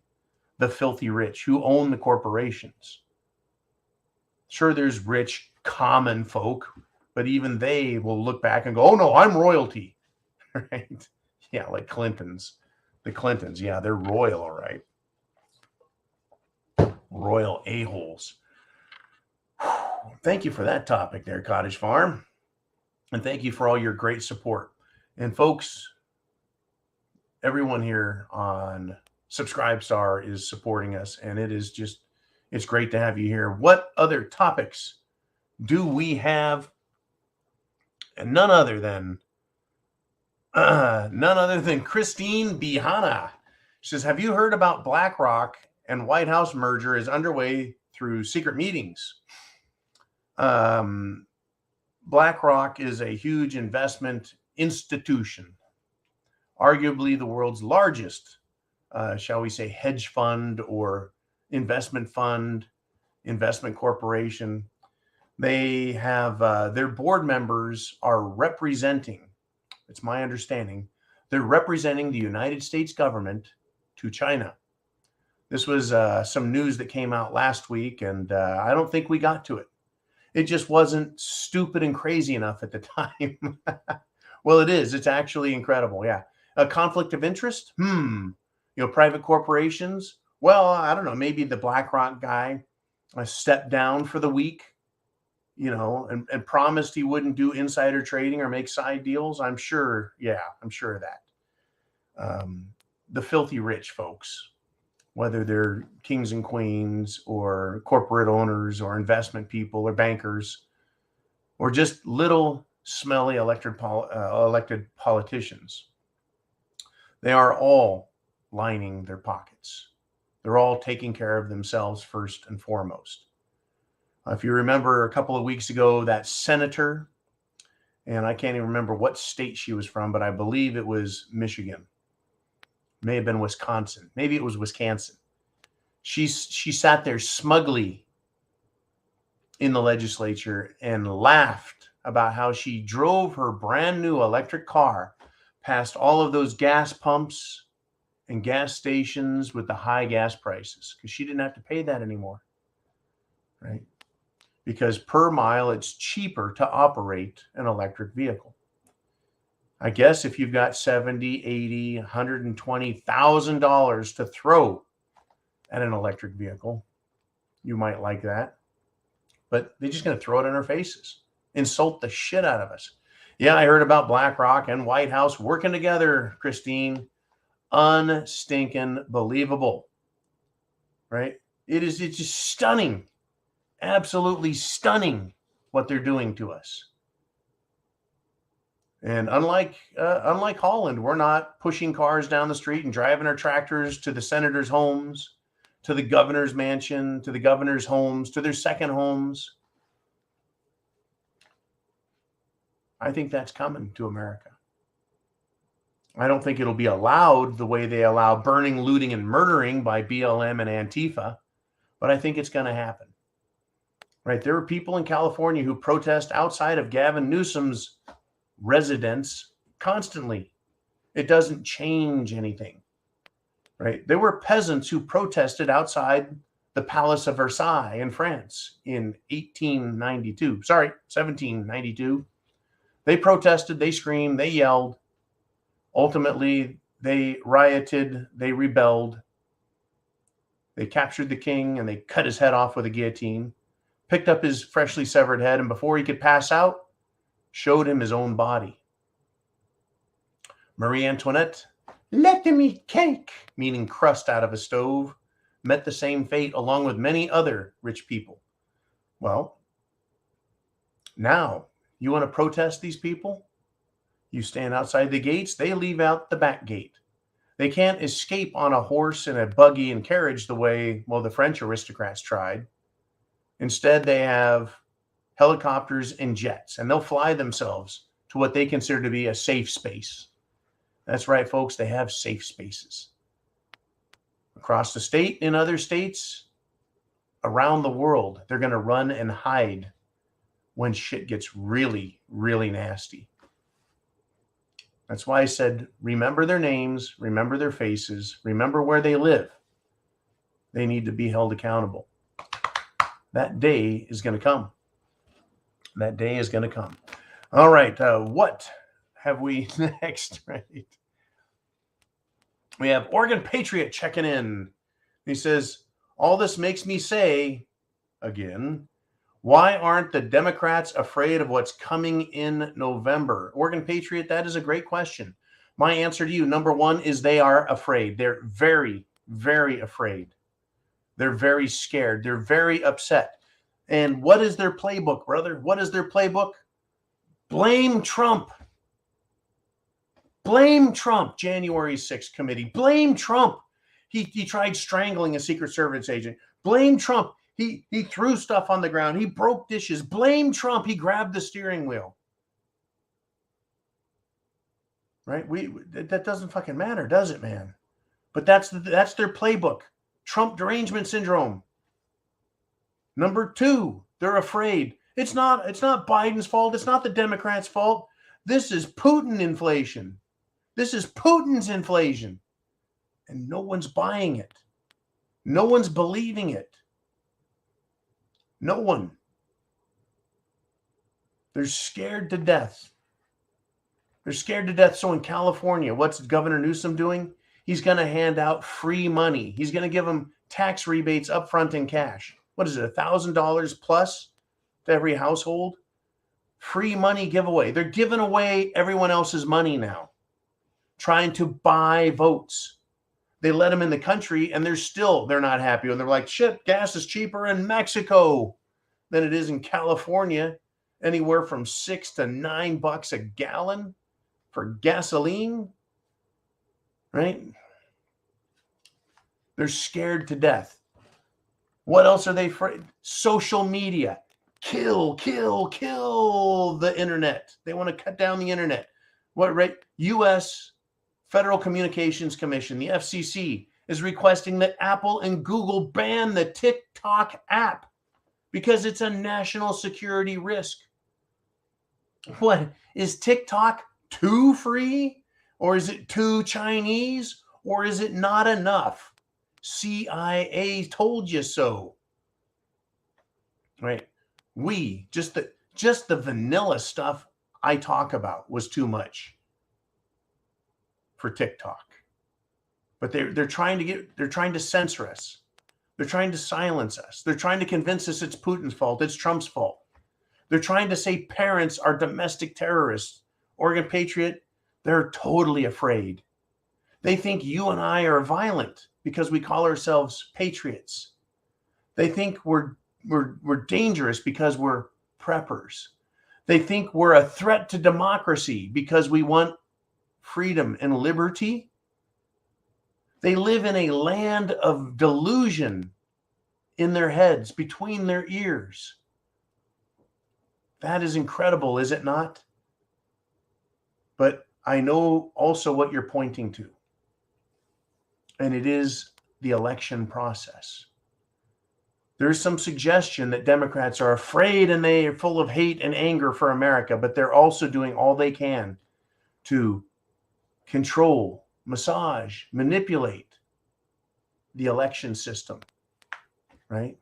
the filthy rich who own the corporations. Sure, there's rich common folk, but even they will look back and go, oh no, I'm royalty. Right? Yeah, like Clintons. The Clintons, yeah, they're royal, all right. Royal a-holes. Thank you for that topic there, Cottage Farm. And thank you for all your great support. And folks, everyone here on Subscribestar is supporting us, and it's great to have you here. What other topics do we have? And none other than Christine Bihana. She says, have you heard about BlackRock and White House merger is underway through secret meetings? BlackRock is a huge investment institution, arguably the world's largest, shall we say, hedge fund or investment corporation. They have their board members are representing, it's my understanding, they're representing the United States government to China. This was some news that came out last week, and I don't think we got to it. It just wasn't stupid and crazy enough at the time. Well, it is. It's actually incredible. Yeah. A conflict of interest? Private corporations? Well, I don't know. Maybe the BlackRock guy stepped down for the week, and promised he wouldn't do insider trading or make side deals. I'm sure. Yeah, I'm sure of that. The filthy rich folks, whether they're kings and queens or corporate owners or investment people or bankers or just little smelly elected politicians, they are all lining their pockets. They're all taking care of themselves first and foremost. If you remember a couple of weeks ago, that senator, and I can't even remember what state she was from, but I believe it was Michigan. May have been Wisconsin. Maybe it was Wisconsin. She sat there smugly in the legislature and laughed about how she drove her brand new electric car past all of those gas pumps and gas stations with the high gas prices because she didn't have to pay that anymore, right? Because per mile, it's cheaper to operate an electric vehicle. I guess if you've got $70, $80, $120,000 to throw at an electric vehicle, you might like that. But they're just going to throw it in our faces, insult the shit out of us. Yeah, I heard about BlackRock and White House working together, Christine. Unstinking believable, right? It's just stunning, absolutely stunning what they're doing to us. And unlike Holland, we're not pushing cars down the street and driving our tractors to the senators' homes, to the governor's mansion, to the governor's homes, to their second homes. I think that's coming to America. I don't think it'll be allowed the way they allow burning, looting, and murdering by BLM and Antifa, but I think it's going to happen. Right? There are people in California who protest outside of Gavin Newsom's residence constantly. It doesn't change anything. Right? There were peasants who protested outside the Palace of Versailles in France in 1792. They protested, they screamed, they yelled. Ultimately, they rioted, they rebelled. They captured the king and they cut his head off with a guillotine, picked up his freshly severed head, and before he could pass out, showed him his own body. Marie Antoinette, let them eat cake, meaning crust out of a stove, met the same fate along with many other rich people. Well, now you want to protest these people? You stand outside the gates, they leave out the back gate. They can't escape on a horse and a buggy and carriage the way, well, the French aristocrats tried. Instead, they have helicopters and jets, and they'll fly themselves to what they consider to be a safe space. That's right, folks, they have safe spaces. Across the state, in other states, around the world, they're going to run and hide when shit gets really, really nasty. That's why I said, remember their names, remember their faces, remember where they live. They need to be held accountable. That day is going to come. That day is going to come. All right. What have we next? Right. We have Oregon Patriot checking in. He says, all this makes me say, again, why aren't the Democrats afraid of what's coming in November? Oregon Patriot, that is a great question. My answer to you, number one, is they are afraid. They're very, very afraid. They're very scared. They're very upset. And what is their playbook, brother? What is their playbook? Blame Trump. Blame Trump, January 6th committee. Blame Trump. He tried strangling a Secret Service agent. Blame Trump. He threw stuff on the ground. He broke dishes. Blame Trump. He grabbed the steering wheel. Right? That doesn't fucking matter, does it, man? But that's their playbook. Trump derangement syndrome. Number two, they're afraid. It's not Biden's fault. It's not the Democrats' fault. This is Putin inflation. This is Putin's inflation. And no one's buying it. No one's believing it. No one. They're scared to death. They're scared to death. So in California, what's Governor Newsom doing? He's going to hand out free money. He's going to give them tax rebates up front in cash. What is it, $1,000 plus to every household? Free money giveaway. They're giving away everyone else's money now, trying to buy votes. They let them in the country, and they're not happy. And they're like, shit, gas is cheaper in Mexico than it is in California. Anywhere from $6 to $9 a gallon for gasoline, right? They're scared to death. What else are they afraid? Social media. Kill the internet. They want to cut down the internet. What, right? U.S. Federal Communications Commission, the FCC, is requesting that Apple and Google ban the TikTok app. because it's a national security risk. What is TikTok too free? Or is it too Chinese? Or is it not enough? CIA told you so. Right? Just the vanilla stuff I talk about was too much for TikTok. But they're trying to censor us. They're trying to silence us. They're trying to convince us it's Putin's fault, it's Trump's fault. They're trying to say parents are domestic terrorists. Oregon Patriot, they're totally afraid. They think you and I are violent because we call ourselves patriots. They think we're dangerous because we're preppers. They think we're a threat to democracy because we want freedom and liberty. They live in a land of delusion in their heads, between their ears. That is incredible, is it not? But I know also what you're pointing to, and it is the election process. There's some suggestion that Democrats are afraid and they are full of hate and anger for America, but they're also doing all they can to control, massage, manipulate the election system, right?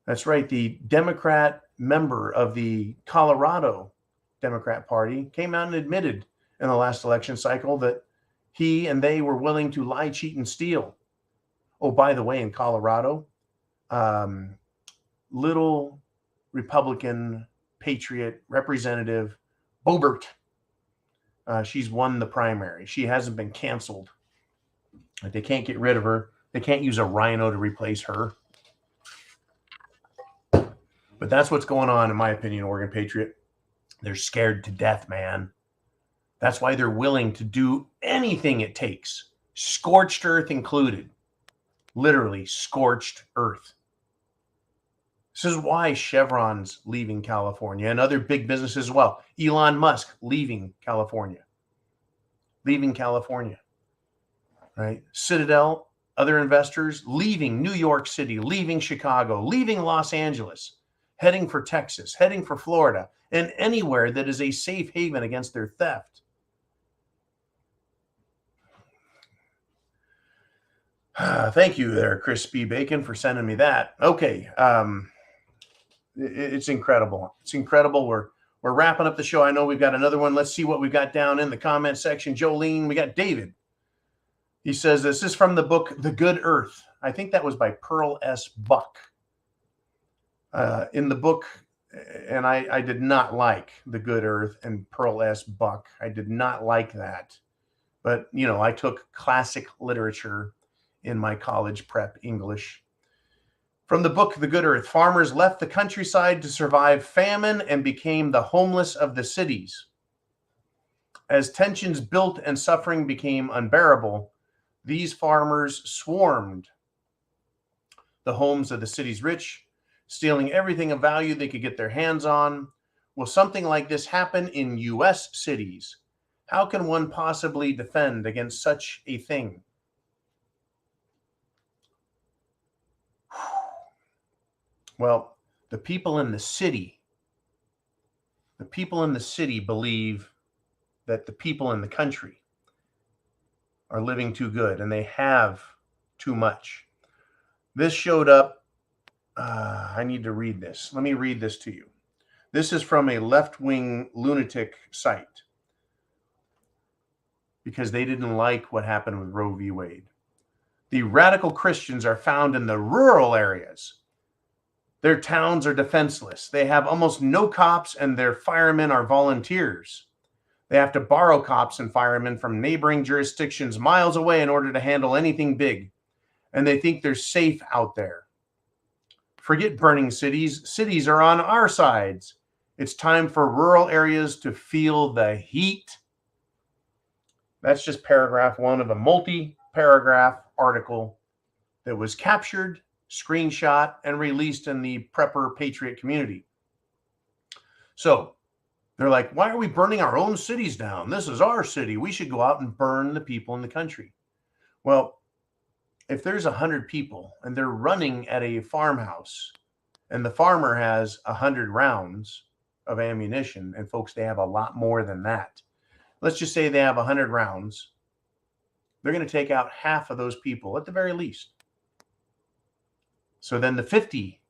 That's right. The Democrat member of the Colorado Democrat Party came out and admitted in the last election cycle that he and they were willing to lie, cheat, and steal. Oh, by the way, in Colorado, little Republican patriot representative Boebert, she's won the primary. She hasn't been canceled. They can't get rid of her. They can't use a rhino to replace her. But that's what's going on, in my opinion, Oregon Patriot. They're scared to death, man. That's why they're willing to do anything it takes, scorched earth included. Literally scorched earth. This is why Chevron's leaving California and other big businesses as well. Elon Musk leaving California. Leaving California. Right? Citadel, other investors leaving New York City, leaving Chicago, leaving Los Angeles, heading for Texas, heading for Florida, and anywhere that is a safe haven against their theft. Thank you there, Chris B. Bacon, for sending me that. Okay. It's incredible. It's incredible. We're wrapping up the show. I know we've got another one. Let's see what we've got down in the comment section. Jolene, we got David. He says, this is from the book, The Good Earth. I think that was by Pearl S. Buck. In the book, and I did not like The Good Earth and Pearl S. Buck. I did not like that. But, you know, I took classic literature in my college prep English. From the book, The Good Earth, farmers left the countryside to survive famine and became the homeless of the cities. As tensions built and suffering became unbearable, these farmers swarmed the homes of the city's rich, stealing everything of value they could get their hands on. Will something like this happen in U.S. cities? How can one possibly defend against such a thing? Well, the people in the city believe that the people in the country are living too good and they have too much. This showed up. I need to read this. Let me read this to you. This is from a left-wing lunatic site because they didn't like what happened with Roe v. Wade. The radical Christians are found in the rural areas. Their towns are defenseless. They have almost no cops, and their firemen are volunteers. They have to borrow cops and firemen from neighboring jurisdictions miles away in order to handle anything big. And they think they're safe out there. Forget burning cities. Cities are on our sides. It's time for rural areas to feel the heat. That's just paragraph 1 of a multi-paragraph article that was captured, screenshot, and released in the Prepper Patriot community. So they're like, why are we burning our own cities down? This is our city. We should go out and burn the people in the country. Well, if there's 100 people and they're running at a farmhouse and the farmer has 100 rounds of ammunition, and folks, they have a lot more than that. Let's just say they have 100 rounds. They're going to take out half of those people at the very least. So then the 50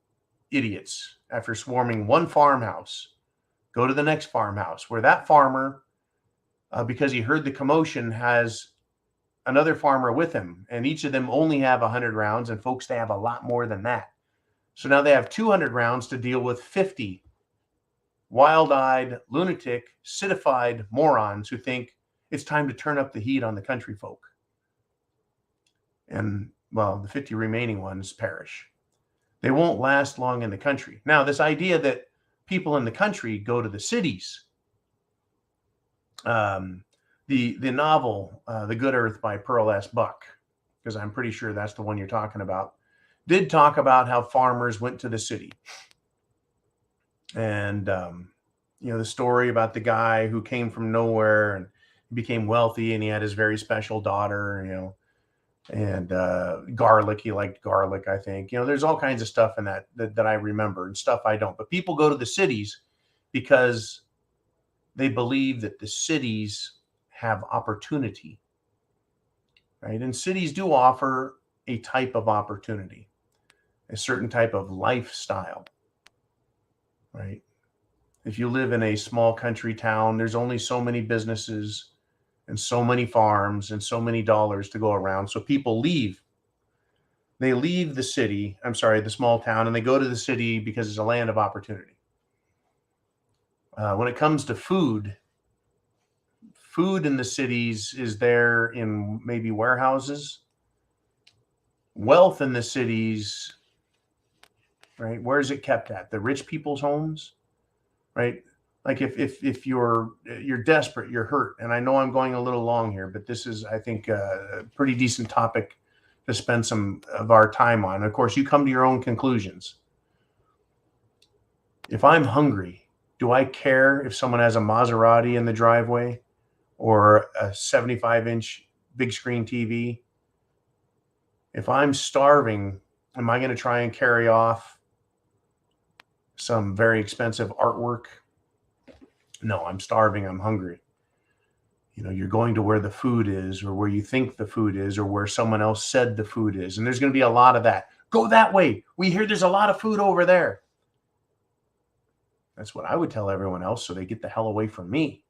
idiots, after swarming one farmhouse, go to the next farmhouse where that farmer, because he heard the commotion, has another farmer with him, and each of them only have 100 rounds, and folks, they have a lot more than that. So now they have 200 rounds to deal with 50 wild-eyed, lunatic, citified morons who think it's time to turn up the heat on the country folk. And, well, the 50 remaining ones perish. They won't last long in the country. Now, this idea that people in the country go to the cities, the novel, The Good Earth by Pearl S. Buck, because I'm pretty sure that's the one you're talking about, did talk about how farmers went to the city. And, the story about the guy who came from nowhere and became wealthy, and he had his very special daughter, and garlic. He liked garlic, I think. There's all kinds of stuff in that I remember, and stuff I don't. But people go to the cities because they believe that the cities have opportunity, right? And cities do offer a type of opportunity, a certain type of lifestyle, right? If you live in a small country town, there's only so many businesses and so many farms and so many dollars to go around. So people leave. They leave the city, the small town, and they go to the city because it's a land of opportunity. When it comes to food in the cities is there in maybe warehouses. Wealth in the cities, right? Where is it kept at? The rich people's homes, right? Like if you're desperate, you're hurt, and I know I'm going a little long here, but this is, I think, a pretty decent topic to spend some of our time on. Of course, you come to your own conclusions. If I'm hungry, do I care if someone has a Maserati in the driveway or a 75-inch big screen TV? If I'm starving, am I going to try and carry off some very expensive artwork? No, I'm starving. I'm hungry. You're going to where the food is, or where you think the food is, or where someone else said the food is. And there's going to be a lot of that. Go that way. We hear there's a lot of food over there. That's what I would tell everyone else, so they get the hell away from me.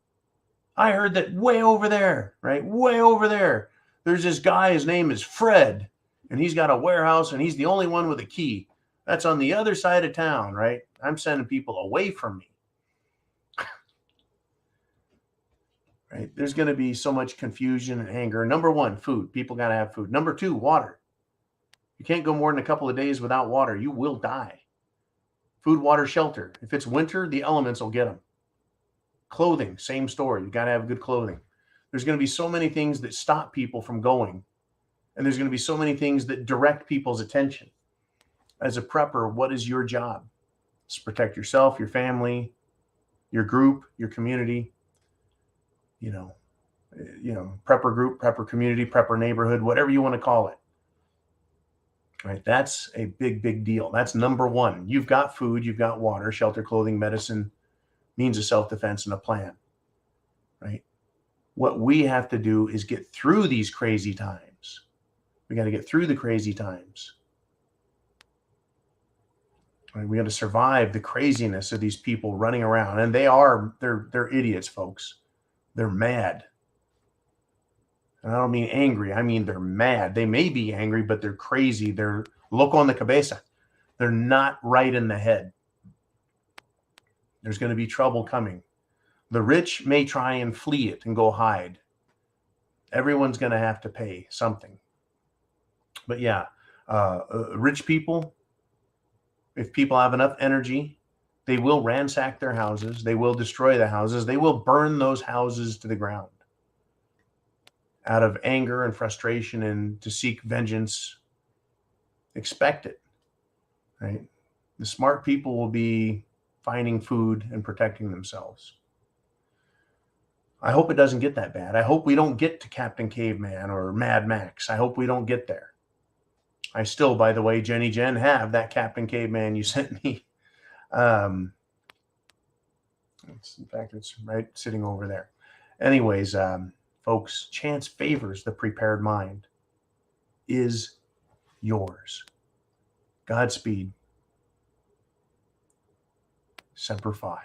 I heard that way over there, right? Way over there. There's this guy, his name is Fred, and he's got a warehouse, and he's the only one with a key. That's on the other side of town, right? I'm sending people away from me. Right? There's going to be so much confusion and anger. Number one, food. People got to have food. Number two, water. You can't go more than a couple of days without water. You will die. Food, water, shelter. If it's winter, the elements will get them. Clothing, same story. You got to have good clothing. There's going to be so many things that stop people from going. And there's going to be so many things that direct people's attention. As a prepper, what is your job? It's to protect yourself, your family, your group, your community. Prepper group, prepper community, prepper neighborhood, whatever you want to call it. Right? That's a big, big deal. That's number one. You've got food, you've got water, shelter, clothing, medicine, means of self-defense, and a plan. Right? What we have to do is get through these crazy times. We got to get through the crazy times. Right? We got to survive the craziness of these people running around. And they're idiots, folks. They're mad. And I don't mean angry. I mean, they're mad. They may be angry, but they're crazy. They're loco on the cabeza. They're not right in the head. There's going to be trouble coming. The rich may try and flee it and go hide. Everyone's going to have to pay something. But yeah, rich people, if people have enough energy, they will ransack their houses. They will destroy the houses. They will burn those houses to the ground out of anger and frustration and to seek vengeance. Expect it, right? The smart people will be finding food and protecting themselves. I hope it doesn't get that bad. I hope we don't get to Captain Caveman or Mad Max. I hope we don't get there. I still, by the way, Jenny Jen, have that Captain Caveman you sent me. In fact, it's right sitting over there. Anyways, folks, chance favors the prepared mind. Is yours. Godspeed. Semper Fi.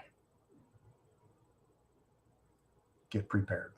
Get prepared.